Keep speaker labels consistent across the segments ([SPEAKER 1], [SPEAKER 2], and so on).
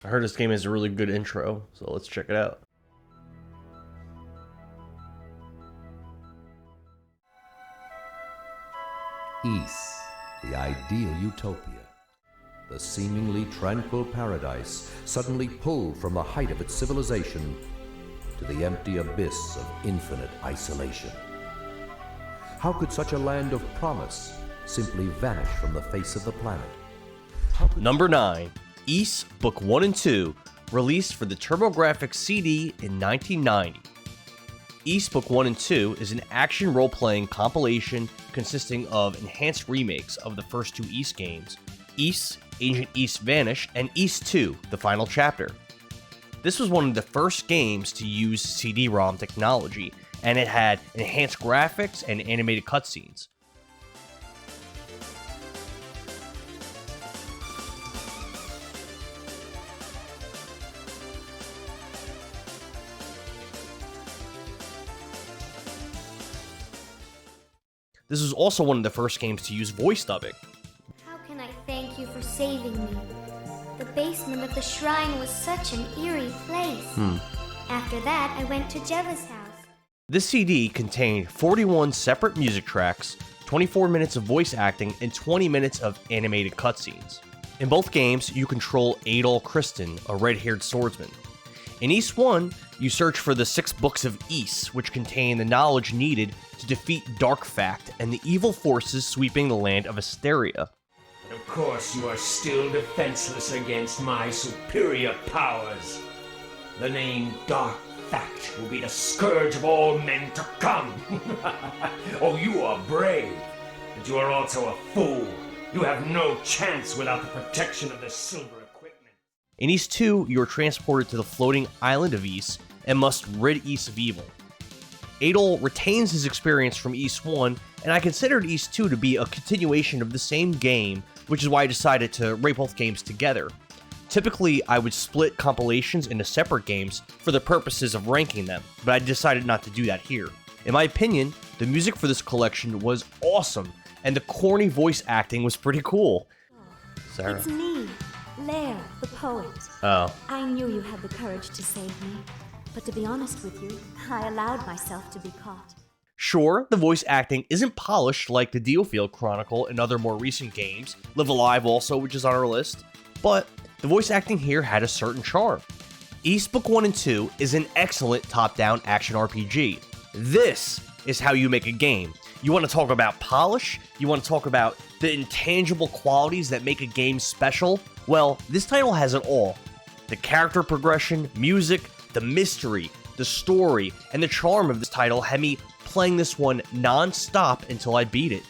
[SPEAKER 1] I heard this game has a really good intro, so let's check it out.
[SPEAKER 2] Ys, the ideal utopia. The seemingly tranquil paradise suddenly pulled from the height of its civilization to the empty abyss of infinite isolation. How could such a land of promise simply vanish from the face of the planet?
[SPEAKER 1] Number 9. Ys Book 1 and 2, released for the Turbo Grafx-CD in 1990. Ys Book 1 and 2 is an action role-playing compilation consisting of enhanced remakes of the first two Ys games, Ys, Ancient Ys Vanished, and Ys 2, the final chapter. This was one of the first games to use CD-ROM technology, and it had enhanced graphics and animated cutscenes. This was also one of the first games to use voice dubbing.
[SPEAKER 3] How can I thank you for saving me? The basement of the shrine was such an eerie place. After that, I went to Jeva's house.
[SPEAKER 1] This CD contained 41 separate music tracks, 24 minutes of voice acting, and 20 minutes of animated cutscenes. In both games, you control Adol Kristen, a red-haired swordsman. In Ys 1, you search for the 6 books of Ys, which contain the knowledge needed to defeat Darkfact and the evil forces sweeping the land of Asteria.
[SPEAKER 4] Of course, you are still defenseless against my superior powers. The name Darkfact will be the scourge of all men to come. Oh, you are brave, but you are also a fool. You have no chance without the protection of the silver equipment.
[SPEAKER 1] In Ys 2, you are transported to the floating island of Ys and must rid Ys of evil. Adol retains his experience from Ys 1, and I considered Ys 2 to be a continuation of the same game, which is why I decided to rate both games together. Typically, I would split compilations into separate games for the purposes of ranking them, but I decided not to do that here. In my opinion, the music for this collection was awesome, and the corny voice acting was pretty cool. Sarah.
[SPEAKER 5] It's me, Lair, the poet.
[SPEAKER 1] Oh.
[SPEAKER 5] I knew you had the courage to save me, but to be honest with you, I allowed myself to be caught.
[SPEAKER 1] Sure, the voice acting isn't polished like the Dealfield Chronicle and other more recent games, Live Alive also, which is on our list, but the voice acting here had a certain charm. Ys Book 1 and 2 is an excellent top-down action RPG. This is how you make a game. You want to talk about polish? You want to talk about the intangible qualities that make a game special? Well, this title has it all. The character progression, music, the mystery, the story, and the charm of this title had me playing this one non-stop until I beat it.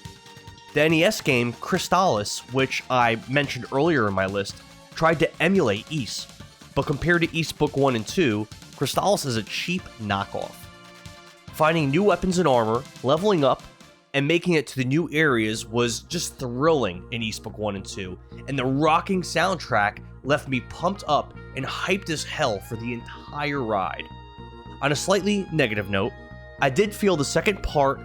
[SPEAKER 1] The NES game Crystalis, which I mentioned earlier in my list, tried to emulate Ys, but compared to Ys Book 1 and 2, Crystalis is a cheap knockoff. Finding new weapons and armor, leveling up, and making it to the new areas was just thrilling in Ys Book 1 and 2, and the rocking soundtrack left me pumped up and hyped as hell for the entire ride. On a slightly negative note, I did feel the second part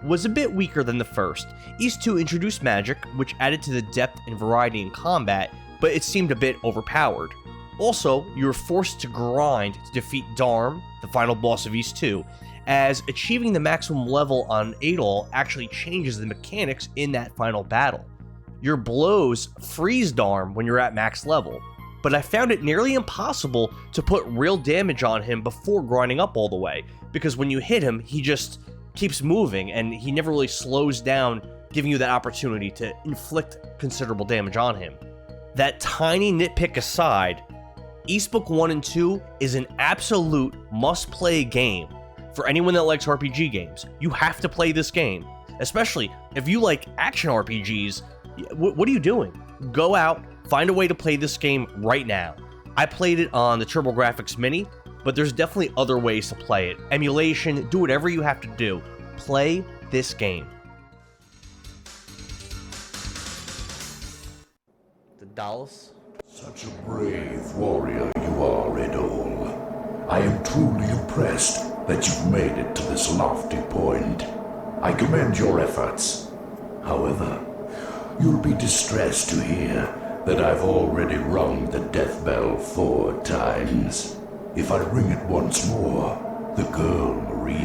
[SPEAKER 1] was a bit weaker than the first. Ys 2 introduced magic, which added to the depth and variety in combat, but it seemed a bit overpowered. Also, you were forced to grind to defeat Darm, the final boss of Ys 2, as achieving the maximum level on Adol actually changes the mechanics in that final battle. Your blows freeze Darm when you're at max level, but I found it nearly impossible to put real damage on him before grinding up all the way, because when you hit him, he just keeps moving and he never really slows down, giving you that opportunity to inflict considerable damage on him. That tiny nitpick aside, Ys Book 1 and 2 is an absolute must-play game. For anyone that likes RPG games, you have to play this game. Especially if you like action RPGs, what are you doing? Go out, find a way to play this game right now. I played it on the Turbo Grafx Mini, but there's definitely other ways to play it. Emulation, do whatever you have to do. Play this game. The Dallas?
[SPEAKER 6] Such a brave warrior you are, Adol. I am truly impressed that you've made it to this lofty point. I commend your efforts. However, you'll be distressed to hear that I've already rung the death bell 4 times. If I ring it once more, the girl Marie